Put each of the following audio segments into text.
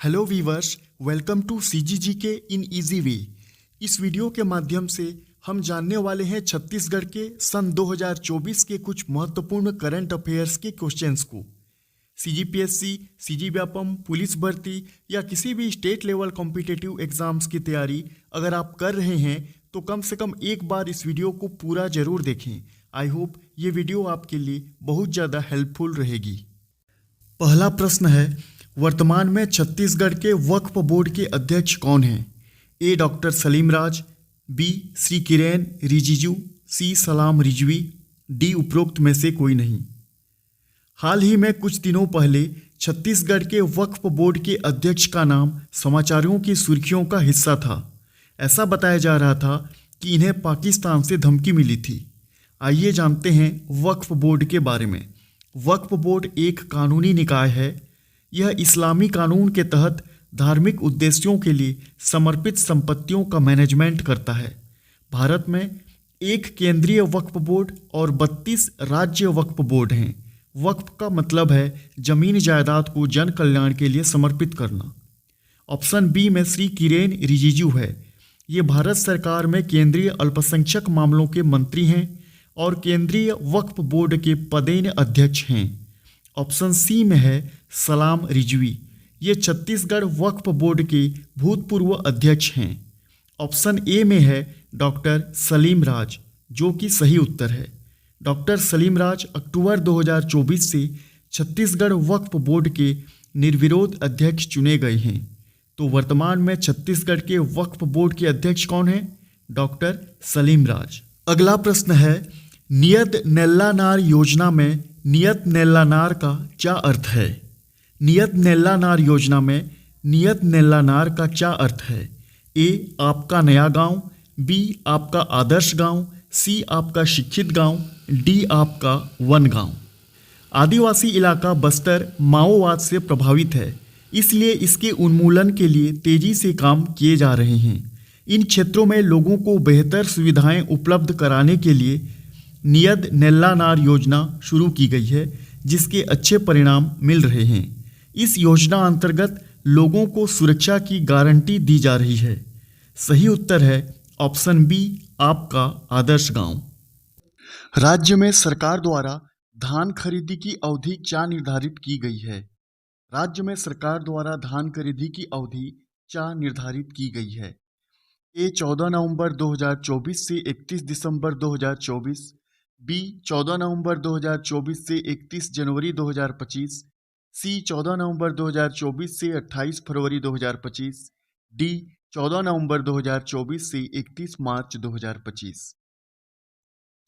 Hello viewers, welcome to CGGK in easy way. इस video के माध्यम से हम जानने वाले हैं छत्तीसगढ़ के सन 2024 के कुछ महत्वपूर्ण करंट अफेयर्स के क्वेश्चंस को। CGPSC, CG व्यापम, पुलिस भर्ती या किसी भी स्टेट लेवल कॉम्पिटिटिव एग्जाम्स की तैयारी अगर आप कर रहे हैं तो कम से कम एक बार इस वीडियो को पूरा जरूर देखें। आई होप ये वीडियो आपके लिए बहुत ज़्यादा हेल्पफुल रहेगी। पहला प्रश्न है, वर्तमान में छत्तीसगढ़ के वक्फ बोर्ड के अध्यक्ष कौन हैं? ए डॉक्टर सलीम राज, बी श्री किरेन रिजिजू, सी सलाम रिजवी, डी उपरोक्त में से कोई नहीं। हाल ही में कुछ दिनों पहले छत्तीसगढ़ के वक्फ बोर्ड के अध्यक्ष का नाम समाचारों की सुर्खियों का हिस्सा था। ऐसा बताया जा रहा था कि इन्हें पाकिस्तान से धमकी मिली थी। आइए जानते हैं वक्फ बोर्ड के बारे में। वक्फ बोर्ड एक कानूनी निकाय है। यह इस्लामी कानून के तहत धार्मिक उद्देश्यों के लिए समर्पित संपत्तियों का मैनेजमेंट करता है। भारत में एक केंद्रीय वक्फ बोर्ड और 32 राज्य वक्फ बोर्ड हैं। वक्फ का मतलब है जमीन जायदाद को जन कल्याण के लिए समर्पित करना। ऑप्शन बी में श्री किरेन रिजिजू है। ये भारत सरकार में केंद्रीय अल्पसंख्यक मामलों के मंत्री हैं और केंद्रीय वक्फ बोर्ड के पदेन अध्यक्ष हैं। ऑप्शन सी में है सलाम रिजवी। ये छत्तीसगढ़ वक्फ बोर्ड के भूतपूर्व अध्यक्ष हैं। ऑप्शन ए में है डॉक्टर सलीम राज, जो कि सही उत्तर है। डॉक्टर सलीम राज अक्टूबर 2024 से छत्तीसगढ़ वक्फ बोर्ड के निर्विरोध अध्यक्ष चुने गए हैं। तो वर्तमान में छत्तीसगढ़ के वक्फ बोर्ड के अध्यक्ष कौन हैं? डॉक्टर सलीम राज। अगला प्रश्न है, नियत नेल्लानार योजना में नियत नेल्लानार का क्या अर्थ है? नियत नेल्लानार योजना में नियत नेल्लानार का क्या अर्थ है? ए आपका नया गांव, बी आपका आदर्श गांव, सी आपका शिक्षित गांव, डी आपका वन गांव। आदिवासी इलाका बस्तर माओवाद से प्रभावित है, इसलिए इसके उन्मूलन के लिए तेजी से काम किए जा रहे हैं। इन क्षेत्रों में लोगों को बेहतर सुविधाएं उपलब्ध कराने के लिए नियत नेल्लानार योजना शुरू की गई है, जिसके अच्छे परिणाम मिल रहे हैं। इस योजना अंतर्गत लोगों को सुरक्षा की गारंटी दी जा रही है। सही उत्तर है ऑप्शन बी, आपका आदर्श गांव। राज्य में सरकार द्वारा धान खरीदी की अवधि क्या निर्धारित की गई है? राज्य में सरकार द्वारा धान खरीदी की अवधि क्या निर्धारित की गई है? ए 14 नवंबर 2024 से 31 दिसंबर 2024, बी 14 नवंबर 2024 से 31 जनवरी 2025, सी 14 नवंबर 2024 से 28 फरवरी 2025, डी 14 नवंबर 2024 से 31 मार्च 2025।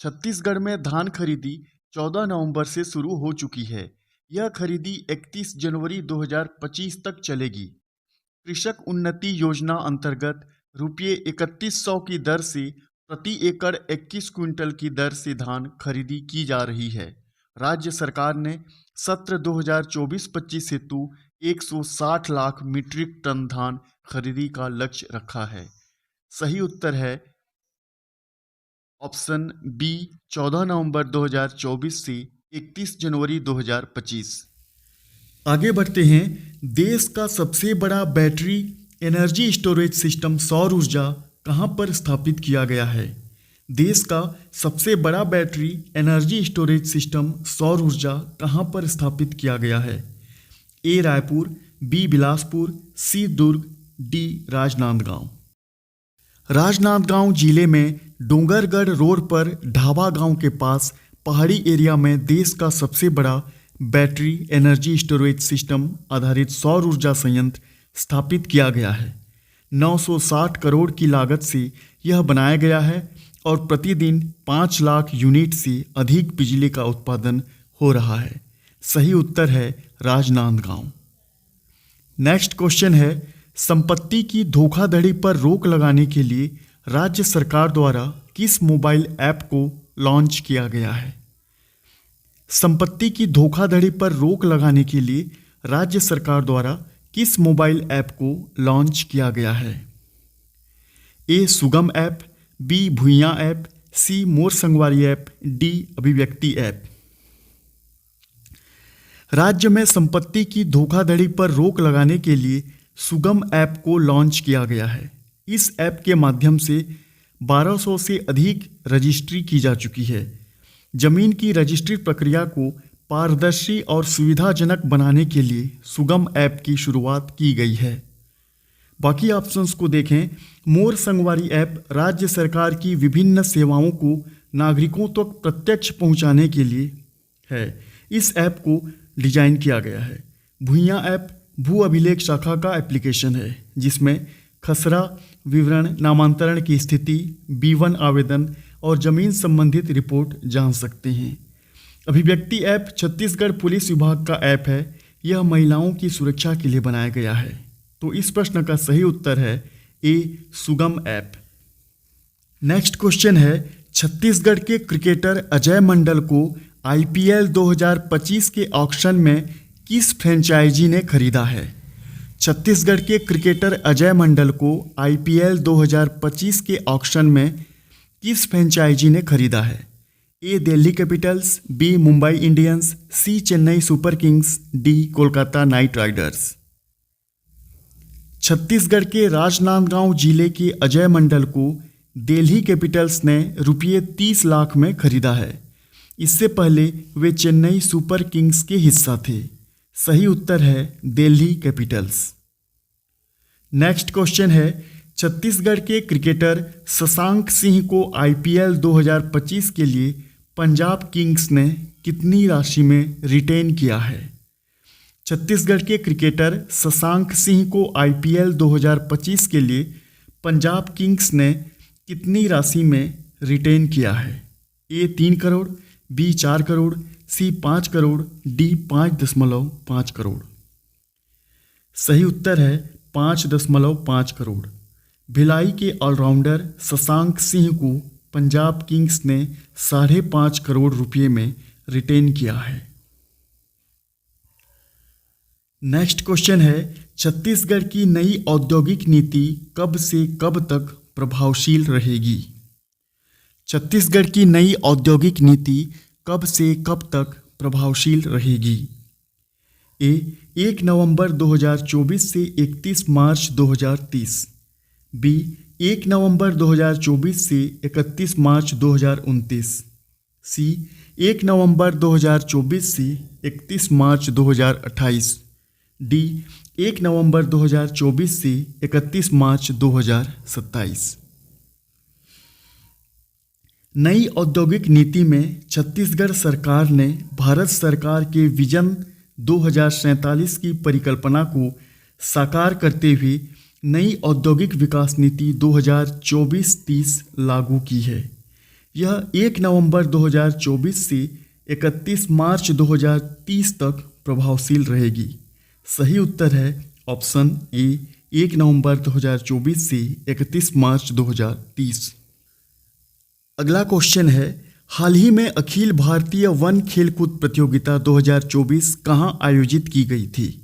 छत्तीसगढ़ में धान खरीदी 14 नवंबर से शुरू हो चुकी है। यह खरीदी 31 जनवरी 2025 तक चलेगी। कृषक उन्नति योजना अंतर्गत रुपये 3100 की दर से प्रति एकड़ 21 क्विंटल की दर से धान खरीदी की जा रही है। राज्य सरकार ने सत्र 2024-25 हेतु 160 लाख मीट्रिक टन धान खरीदी का लक्ष्य रखा है। सही उत्तर है ऑप्शन बी, 14 नवंबर 2024 से 31 जनवरी 2025। आगे बढ़ते हैं। देश का सबसे बड़ा बैटरी एनर्जी स्टोरेज सिस्टम सौर ऊर्जा कहाँ पर स्थापित किया गया है? देश का सबसे बड़ा बैटरी एनर्जी स्टोरेज सिस्टम सौर ऊर्जा कहाँ पर स्थापित किया गया है? ए रायपुर, बी बिलासपुर, सी दुर्ग, डी राजनांदगांव। राजनांदगांव जिले में डोंगरगढ़ रोड पर ढाबा गांव के पास पहाड़ी एरिया में देश का सबसे बड़ा बैटरी एनर्जी स्टोरेज सिस्टम आधारित सौर ऊर्जा संयंत्र स्थापित किया गया है। 960 करोड़ की लागत से यह बनाया गया है और प्रतिदिन 5 लाख यूनिट से अधिक बिजली का उत्पादन हो रहा है। सही उत्तर है राजनांदगांव। नेक्स्ट क्वेश्चन है, संपत्ति की धोखाधड़ी पर रोक लगाने के लिए राज्य सरकार द्वारा किस मोबाइल ऐप को लॉन्च किया गया है? संपत्ति की धोखाधड़ी पर रोक लगाने के लिए राज्य सरकार द्वारा किस मोबाइल ऐप को लॉन्च किया गया है? ए सुगम ऐप, बी भुइयां ऐप, सी मोर संगवारी ऐप, डी अभिव्यक्ति ऐप। राज्य में संपत्ति की धोखाधड़ी पर रोक लगाने के लिए सुगम ऐप को लॉन्च किया गया है। इस ऐप के माध्यम से 1200 से अधिक रजिस्ट्री की जा चुकी है। जमीन की रजिस्ट्री प्रक्रिया को पारदर्शी और सुविधाजनक बनाने के लिए सुगम ऐप की शुरुआत की गई है। बाकी ऑप्शंस को देखें। मोर संगवारी ऐप राज्य सरकार की विभिन्न सेवाओं को नागरिकों तक प्रत्यक्ष पहुंचाने के लिए है। इस ऐप को डिजाइन किया गया है। भुइयां ऐप भू अभिलेख शाखा का एप्लीकेशन है जिसमें खसरा विवरण, नामांतरण की स्थिति, B1 आवेदन और जमीन संबंधित रिपोर्ट जान सकते हैं। अभिव्यक्ति ऐप छत्तीसगढ़ पुलिस विभाग का ऐप है। यह महिलाओं की सुरक्षा के लिए बनाया गया है। तो इस प्रश्न का सही उत्तर है ए, सुगम ऐप। नेक्स्ट क्वेश्चन है, छत्तीसगढ़ के क्रिकेटर अजय मंडल को IPL 2025 के ऑक्शन में किस फ्रेंचाइजी ने खरीदा है? छत्तीसगढ़ के क्रिकेटर अजय मंडल को IPL 2025 के ऑक्शन में किस फ्रेंचाइजी ने खरीदा है? A, Delhi Capitals, B, Mumbai Indians, C, Chennai Super Kings, D, Kolkata Knight Riders. Chhattisgarh के राजनांदगांव जिले के अजय मंडल को दिल्ली कैपिटल्स ने रुपये 30 लाख में खरीदा है। इससे पहले वे चेन्नई सुपर किंग्स के हिस्सा थे। सही उत्तर है दिल्ली कैपिटल्स। नेक्स्ट क्वेश्चन है, छत्तीसगढ़ के क्रिकेटर शशांक सिंह को IPL 2025 के लिए पंजाब किंग्स ने कितनी राशि में रिटेन किया है? छत्तीसगढ़ के क्रिकेटर शशांक सिंह को IPL 2025 के लिए पंजाब किंग्स ने कितनी राशि में रिटेन किया है? ए, 3 करोड़, बी, 4 करोड़, सी, 5 करोड़, डी, 5.5 करोड़। सही उत्तर है 5.5 करोड़। भिलाई के ऑलराउंडर शशांक सिंह को पंजाब किंग्स ने 5.5 करोड़ रुपये में रिटेन किया है। नेक्स्ट क्वेश्चन है, छत्तीसगढ़ की नई औद्योगिक नीति कब से कब तक प्रभावशील रहेगी? छत्तीसगढ़ की नई औद्योगिक नीति कब से कब तक प्रभावशील रहेगी? ए, 1 नवंबर 2024 से 31 मार्च 2030, बी, 1 नवंबर 2024 से 31 मार्च 2029, सी, 1 नवंबर 2024 से 31 मार्च 2028, डी, 1 नवंबर 2024 से 31 मार्च 2027। नई औद्योगिक नीति में छत्तीसगढ़ सरकार ने भारत सरकार के विजन 2047 की परिकल्पना को साकार करते हुए नई औद्योगिक विकास नीति 2024-30 लागू की है। यह 1 नवंबर 2024 से 31 मार्च 2030 तक प्रभावशील रहेगी। सही उत्तर है ऑप्शन ए, 1 नवंबर 2024 से 31 मार्च 2030। अगला क्वेश्चन है, हाल ही में अखिल भारतीय वन खेलकूद प्रतियोगिता 2024 कहां आयोजित की गई थी?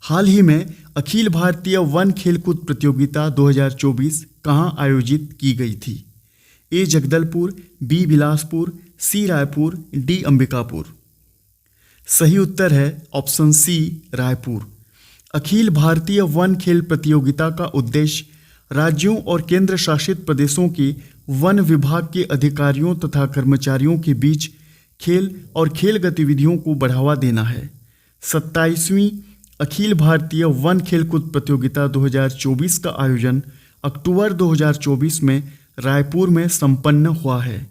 हाल ही में अखिल भारतीय वन खेलकूद प्रतियोगिता 2024 कहां आयोजित की गई थी? ए, जगदलपुर, बी, बिलासपुर, सी, रायपुर, डी, अंबिकापुर। सही उत्तर है option C, Raipur. Akhil Bharatiya one खेल प्रतियोगिता का उद्देश्य राज्यों और केंद्र शासित प्रदेशों के वन विभाग के अधिकारियों तथा कर्मचारियों के बीच खेल और खेल गतिविधियों को बढ़ावा देना है। 27वीं अखिल भारतीय वन खेलकूद प्रतियोगिता 2024 का आयोजन अक्टूबर 2024 में रायपुर में संपन्न हुआ है।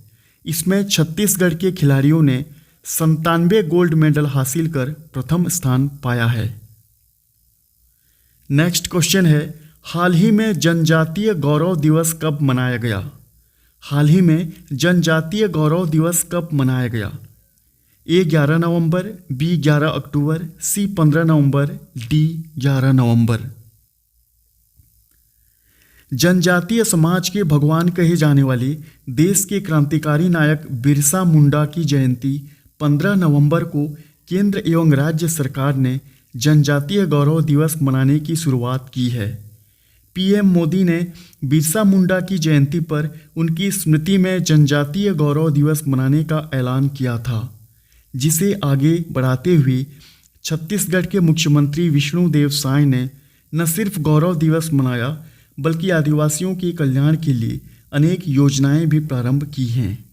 इसमें छत्तीसगढ़ के खिलाड़ियों ने 97 गोल्ड मेडल हासिल कर प्रथम स्थान पाया है। नेक्स्ट क्वेश्चन है, हाल ही में जनजातीय गौरव दिवस कब मनाया गया? हाल ही में जनजातीय गौरव दिवस कब मनाया गया? ए, 11 नवंबर, बी, 11 अक्टूबर, सी, 15 नवंबर, डी, 11 नवंबर। जनजातीय समाज के भगवान कहे जाने वाले देश के क्रांतिकारी नायक बिरसा मुंडा की जयंती 15 नवंबर को केंद्र एवं राज्य सरकार ने जनजातीय गौरव दिवस मनाने की शुरुआत की है। PM मोदी ने बिरसा मुंडा की जयंती पर उनकी स्मृति में जनजातीय गौरव दिवस मनाने का ऐलान किया था, जिसे आगे बढ़ाते हुए छत्तीसगढ़ के मुख्यमंत्री विष्णुदेव साय ने न सिर्फ गौरव दिवस मनाया बल्कि आदिवासियों के कल्याण के लिए अनेक योजनाएं भी प्रारंभ की हैं।